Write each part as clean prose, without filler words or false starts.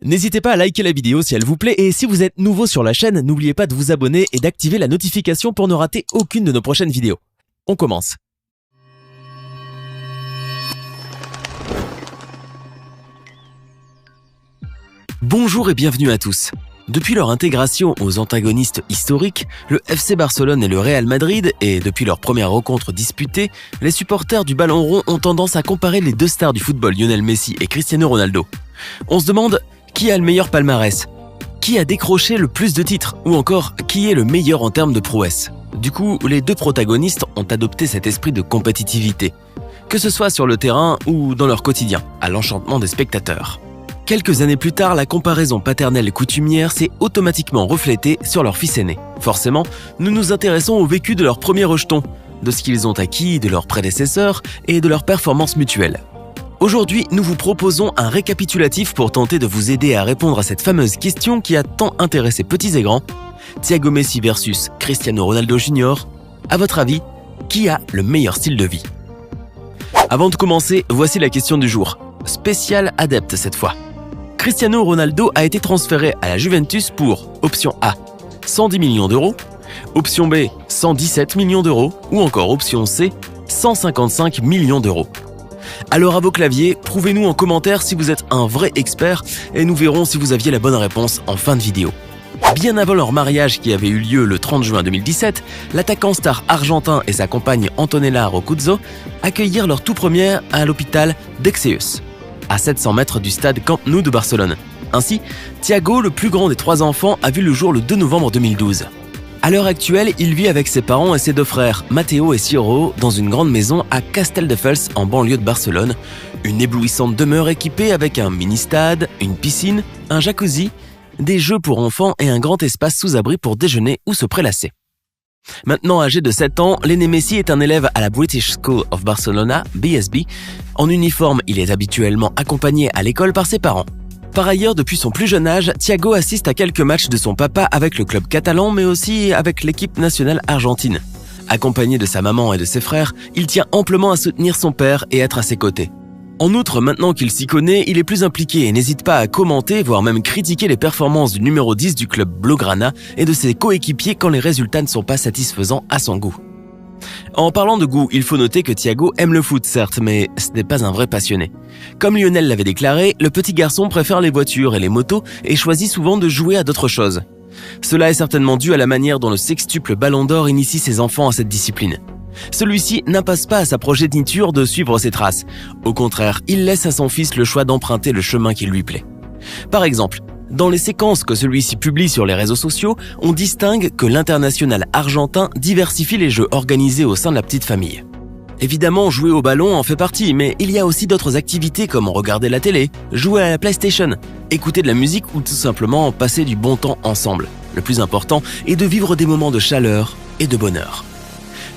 N'hésitez pas à liker la vidéo si elle vous plaît et si vous êtes nouveau sur la chaîne, n'oubliez pas de vous abonner et d'activer la notification pour ne rater aucune de nos prochaines vidéos. On commence. Bonjour et bienvenue à tous. Depuis leur intégration aux antagonistes historiques, le FC Barcelone et le Real Madrid, et depuis leur première rencontre disputée, les supporters du ballon rond ont tendance à comparer les deux stars du football, Lionel Messi et Cristiano Ronaldo. On se demande qui a le meilleur palmarès, qui a décroché le plus de titres, ou encore qui est le meilleur en termes de prouesse. Du coup, les deux protagonistes ont adopté cet esprit de compétitivité, que ce soit sur le terrain ou dans leur quotidien, à l'enchantement des spectateurs. Quelques années plus tard, la comparaison paternelle et coutumière s'est automatiquement reflétée sur leur fils aîné. Forcément, nous nous intéressons au vécu de leurs premiers rejetons, de ce qu'ils ont acquis de leurs prédécesseurs et de leurs performances mutuelles. Aujourd'hui, nous vous proposons un récapitulatif pour tenter de vous aider à répondre à cette fameuse question qui a tant intéressé petits et grands. Thiago Messi versus Cristiano Ronaldo Jr. À votre avis, qui a le meilleur style de vie? Avant de commencer, voici la question du jour. Spécial adepte cette fois. Cristiano Ronaldo a été transféré à la Juventus pour option A, 110 millions d'euros, option B, 117 millions d'euros ou encore option C, 155 millions d'euros. Alors à vos claviers, prouvez-nous en commentaire si vous êtes un vrai expert et nous verrons si vous aviez la bonne réponse en fin de vidéo. Bien avant leur mariage qui avait eu lieu le 30 juin 2017, l'attaquant star argentin et sa compagne Antonella Roccuzzo accueillirent leur tout premier à l'hôpital d'Exeus, à 700 mètres du stade Camp Nou de Barcelone. Ainsi, Thiago, le plus grand des trois enfants, a vu le jour le 2 novembre 2012. À l'heure actuelle, il vit avec ses parents et ses deux frères, Matteo et Ciro, dans une grande maison à Castelldefels, en banlieue de Barcelone, une éblouissante demeure équipée avec un mini-stade, une piscine, un jacuzzi, des jeux pour enfants et un grand espace sous abri pour déjeuner ou se prélasser. Maintenant âgé de 7 ans, l'aîné Messi est un élève à la British School of Barcelona, BSB. En uniforme, il est habituellement accompagné à l'école par ses parents. Par ailleurs, depuis son plus jeune âge, Thiago assiste à quelques matchs de son papa avec le club catalan, mais aussi avec l'équipe nationale argentine. Accompagné de sa maman et de ses frères, il tient amplement à soutenir son père et être à ses côtés. En outre, maintenant qu'il s'y connaît, il est plus impliqué et n'hésite pas à commenter, voire même critiquer les performances du numéro 10 du club blaugrana et de ses coéquipiers quand les résultats ne sont pas satisfaisants à son goût. En parlant de goût, il faut noter que Thiago aime le foot certes, mais ce n'est pas un vrai passionné. Comme Lionel l'avait déclaré, le petit garçon préfère les voitures et les motos et choisit souvent de jouer à d'autres choses. Cela est certainement dû à la manière dont le sextuple Ballon d'Or initie ses enfants à cette discipline. Celui-ci n'impasse pas à sa progéniture de suivre ses traces. Au contraire, il laisse à son fils le choix d'emprunter le chemin qui lui plaît. Par exemple, dans les séquences que celui-ci publie sur les réseaux sociaux, on distingue que l'international argentin diversifie les jeux organisés au sein de la petite famille. Évidemment, jouer au ballon en fait partie, mais il y a aussi d'autres activités comme regarder la télé, jouer à la PlayStation, écouter de la musique ou tout simplement passer du bon temps ensemble. Le plus important est de vivre des moments de chaleur et de bonheur.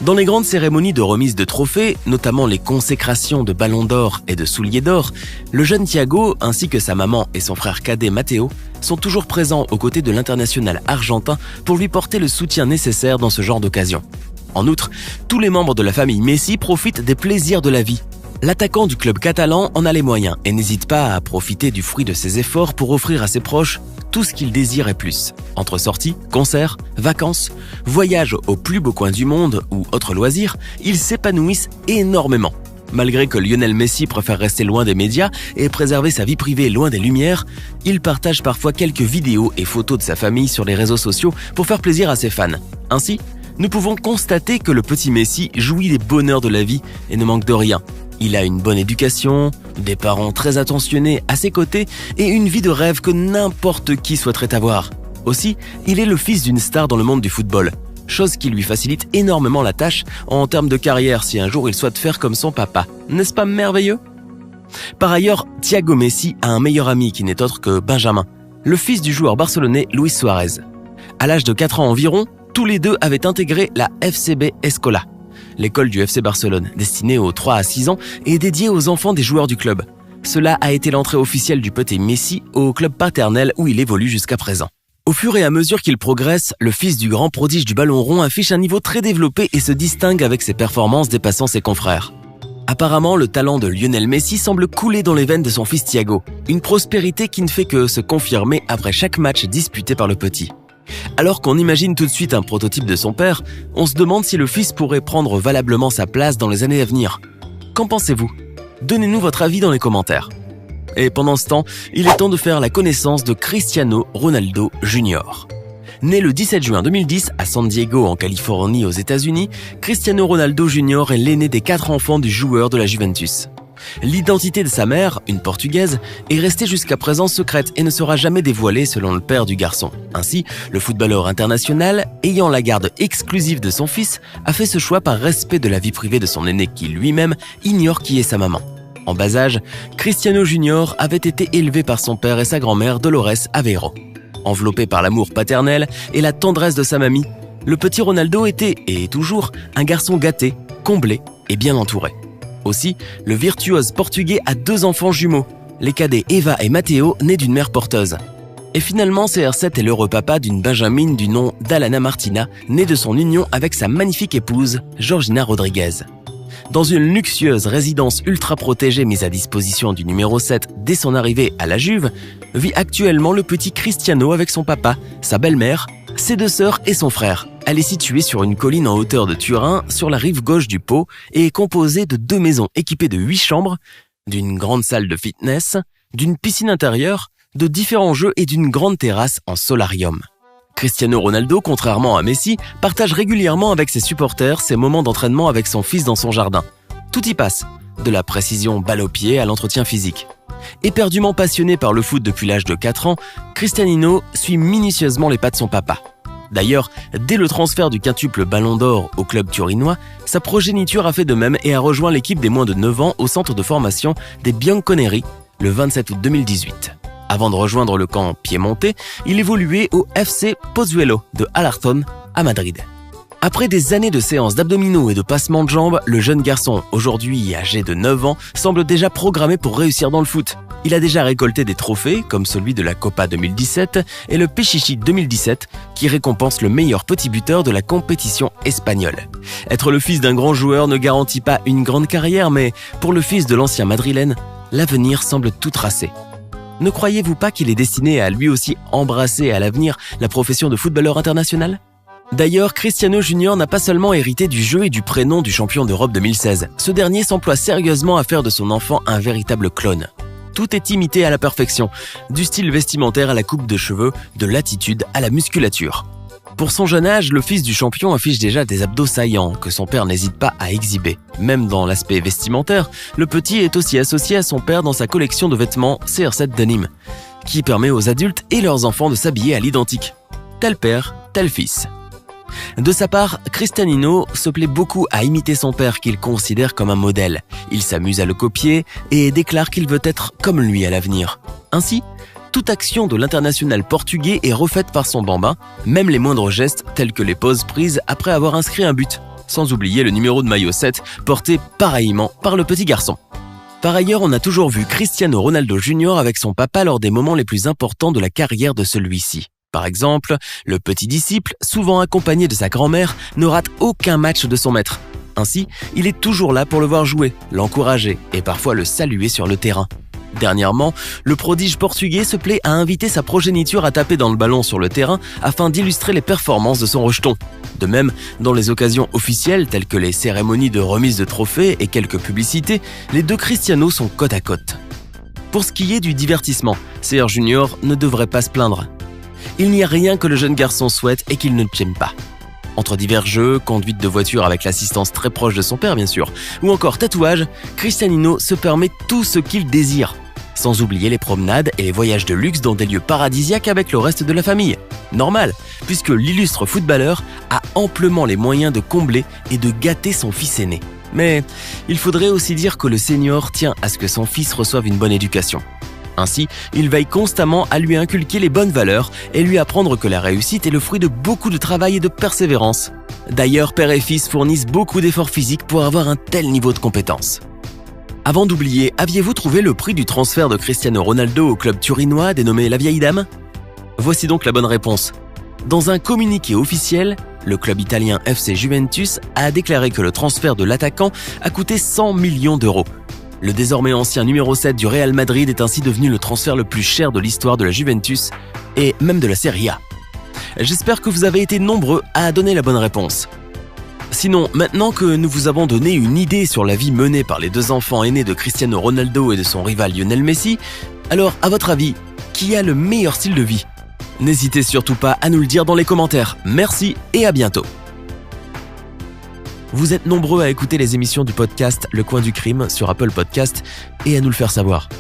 Dans les grandes cérémonies de remise de trophées, notamment les consécrations de ballons d'or et de souliers d'or, le jeune Thiago, ainsi que sa maman et son frère cadet Matteo, sont toujours présents aux côtés de l'international argentin pour lui porter le soutien nécessaire dans ce genre d'occasion. En outre, tous les membres de la famille Messi profitent des plaisirs de la vie. L'attaquant du club catalan en a les moyens et n'hésite pas à profiter du fruit de ses efforts pour offrir à ses proches tout ce qu'il désire et plus. Entre sorties, concerts, vacances, voyages aux plus beaux coins du monde ou autres loisirs, ils s'épanouissent énormément. Malgré que Lionel Messi préfère rester loin des médias et préserver sa vie privée loin des lumières, il partage parfois quelques vidéos et photos de sa famille sur les réseaux sociaux pour faire plaisir à ses fans. Ainsi, nous pouvons constater que le petit Messi jouit des bonheurs de la vie et ne manque de rien. Il a une bonne éducation, des parents très attentionnés à ses côtés et une vie de rêve que n'importe qui souhaiterait avoir. Aussi, il est le fils d'une star dans le monde du football, chose qui lui facilite énormément la tâche en termes de carrière si un jour il souhaite faire comme son papa. N'est-ce pas merveilleux? Par ailleurs, Thiago Messi a un meilleur ami qui n'est autre que Benjamin, le fils du joueur barcelonais Luis Suarez. À l'âge de 4 ans environ, tous les deux avaient intégré la FCB Escola, l'école du FC Barcelone, destinée aux 3 à 6 ans et dédiée aux enfants des joueurs du club. Cela a été l'entrée officielle du petit Messi au club paternel où il évolue jusqu'à présent. Au fur et à mesure qu'il progresse, le fils du grand prodige du ballon rond affiche un niveau très développé et se distingue avec ses performances dépassant ses confrères. Apparemment, le talent de Lionel Messi semble couler dans les veines de son fils Thiago, une prospérité qui ne fait que se confirmer après chaque match disputé par le petit. Alors qu'on imagine tout de suite un prototype de son père, on se demande si le fils pourrait prendre valablement sa place dans les années à venir. Qu'en pensez-vous ? Donnez-nous votre avis dans les commentaires. Et pendant ce temps, il est temps de faire la connaissance de Cristiano Ronaldo Jr. Né le 17 juin 2010 à San Diego en Californie aux États-Unis, Cristiano Ronaldo Jr. est l'aîné des 4 enfants du joueur de la Juventus. L'identité de sa mère, une Portugaise, est restée jusqu'à présent secrète et ne sera jamais dévoilée selon le père du garçon. Ainsi, le footballeur international, ayant la garde exclusive de son fils, a fait ce choix par respect de la vie privée de son aîné qui lui-même ignore qui est sa maman. En bas âge, Cristiano Jr. avait été élevé par son père et sa grand-mère Dolores Aveiro. Enveloppé par l'amour paternel et la tendresse de sa mamie, le petit Ronaldo était, et est toujours, un garçon gâté, comblé et bien entouré. Aussi, le virtuose portugais a 2 enfants jumeaux, les cadets Eva et Matteo, nés d'une mère porteuse. Et finalement, CR7 est l'heureux papa d'une benjamine du nom d'Alana Martina, née de son union avec sa magnifique épouse, Georgina Rodriguez. Dans une luxueuse résidence ultra protégée mise à disposition du numéro 7 dès son arrivée à la Juve, vit actuellement le petit Cristiano avec son papa, sa belle-mère, ses 2 sœurs et son frère. Elle est située sur une colline en hauteur de Turin, sur la rive gauche du Pô, et est composée de 2 maisons équipées de 8 chambres, d'une grande salle de fitness, d'une piscine intérieure, de différents jeux et d'une grande terrasse en solarium. Cristiano Ronaldo, contrairement à Messi, partage régulièrement avec ses supporters ses moments d'entraînement avec son fils dans son jardin. Tout y passe, de la précision balle au pied à l'entretien physique. Éperdument passionné par le foot depuis l'âge de 4 ans, Cristiano suit minutieusement les pas de son papa. D'ailleurs, dès le transfert du quintuple Ballon d'Or au club turinois, sa progéniture a fait de même et a rejoint l'équipe des moins de 9 ans au centre de formation des Bianconeri le 27 août 2018. Avant de rejoindre le camp piémontais, il évoluait au FC Pozuelo de Alarcón à Madrid. Après des années de séances d'abdominaux et de passements de jambes, le jeune garçon, aujourd'hui âgé de 9 ans, semble déjà programmé pour réussir dans le foot. Il a déjà récolté des trophées, comme celui de la Copa 2017 et le Pichichi 2017, qui récompense le meilleur petit buteur de la compétition espagnole. Être le fils d'un grand joueur ne garantit pas une grande carrière, mais pour le fils de l'ancien madrilène, l'avenir semble tout tracé. Ne croyez-vous pas qu'il est destiné à lui aussi embrasser à l'avenir la profession de footballeur international ? D'ailleurs, Cristiano Jr. n'a pas seulement hérité du jeu et du prénom du champion d'Europe 2016. Ce dernier s'emploie sérieusement à faire de son enfant un véritable clone. Tout est imité à la perfection, du style vestimentaire à la coupe de cheveux, de l'attitude à la musculature. Pour son jeune âge, le fils du champion affiche déjà des abdos saillants que son père n'hésite pas à exhiber. Même dans l'aspect vestimentaire, le petit est aussi associé à son père dans sa collection de vêtements CR7 Denim, qui permet aux adultes et leurs enfants de s'habiller à l'identique. Tel père, tel fils. De sa part, Cristiano se plaît beaucoup à imiter son père qu'il considère comme un modèle. Il s'amuse à le copier et déclare qu'il veut être comme lui à l'avenir. Ainsi, toute action de l'international portugais est refaite par son bambin, même les moindres gestes tels que les poses prises après avoir inscrit un but, sans oublier le numéro de maillot 7 porté pareillement par le petit garçon. Par ailleurs, on a toujours vu Cristiano Ronaldo Jr. avec son papa lors des moments les plus importants de la carrière de celui-ci. Par exemple, le petit disciple, souvent accompagné de sa grand-mère, ne rate aucun match de son maître. Ainsi, il est toujours là pour le voir jouer, l'encourager et parfois le saluer sur le terrain. Dernièrement, le prodige portugais se plaît à inviter sa progéniture à taper dans le ballon sur le terrain afin d'illustrer les performances de son rejeton. De même, dans les occasions officielles telles que les cérémonies de remise de trophées et quelques publicités, les 2 Cristiano sont côte à côte. Pour ce qui est du divertissement, CR Junior ne devrait pas se plaindre. Il n'y a rien que le jeune garçon souhaite et qu'il ne t'aime pas. Entre divers jeux, conduite de voiture avec l'assistance très proche de son père bien sûr, ou encore tatouage, Cristiano se permet tout ce qu'il désire. Sans oublier les promenades et les voyages de luxe dans des lieux paradisiaques avec le reste de la famille. Normal, puisque l'illustre footballeur a amplement les moyens de combler et de gâter son fils aîné. Mais il faudrait aussi dire que le senior tient à ce que son fils reçoive une bonne éducation. Ainsi, il veille constamment à lui inculquer les bonnes valeurs et lui apprendre que la réussite est le fruit de beaucoup de travail et de persévérance. D'ailleurs, père et fils fournissent beaucoup d'efforts physiques pour avoir un tel niveau de compétence. Avant d'oublier, aviez-vous trouvé le prix du transfert de Cristiano Ronaldo au club turinois dénommé La Vieille Dame ? Voici donc la bonne réponse. Dans un communiqué officiel, Le club italien FC Juventus a déclaré que le transfert de l'attaquant a coûté 100 millions d'euros. Le désormais ancien numéro 7 du Real Madrid est ainsi devenu le transfert le plus cher de l'histoire de la Juventus et même de la Serie A. J'espère que vous avez été nombreux à donner la bonne réponse. Sinon, maintenant que nous vous avons donné une idée sur la vie menée par les deux enfants aînés de Cristiano Ronaldo et de son rival Lionel Messi, alors à votre avis, qui a le meilleur style de vie ? N'hésitez surtout pas à nous le dire dans les commentaires. Merci et à bientôt. Vous êtes nombreux à écouter les émissions du podcast Le Coin du Crime sur Apple Podcast et à nous le faire savoir.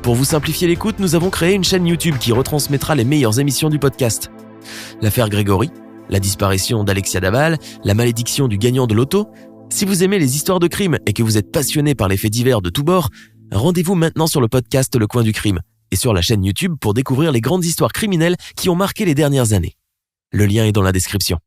Pour vous simplifier l'écoute, nous avons créé une chaîne YouTube qui retransmettra les meilleures émissions du podcast. L'affaire Grégory, la disparition d'Alexia Daval, la malédiction du gagnant de loto. Si vous aimez les histoires de crime et que vous êtes passionné par les faits divers de tous bords, rendez-vous maintenant sur le podcast Le Coin du Crime et sur la chaîne YouTube pour découvrir les grandes histoires criminelles qui ont marqué les dernières années. Le lien est dans la description.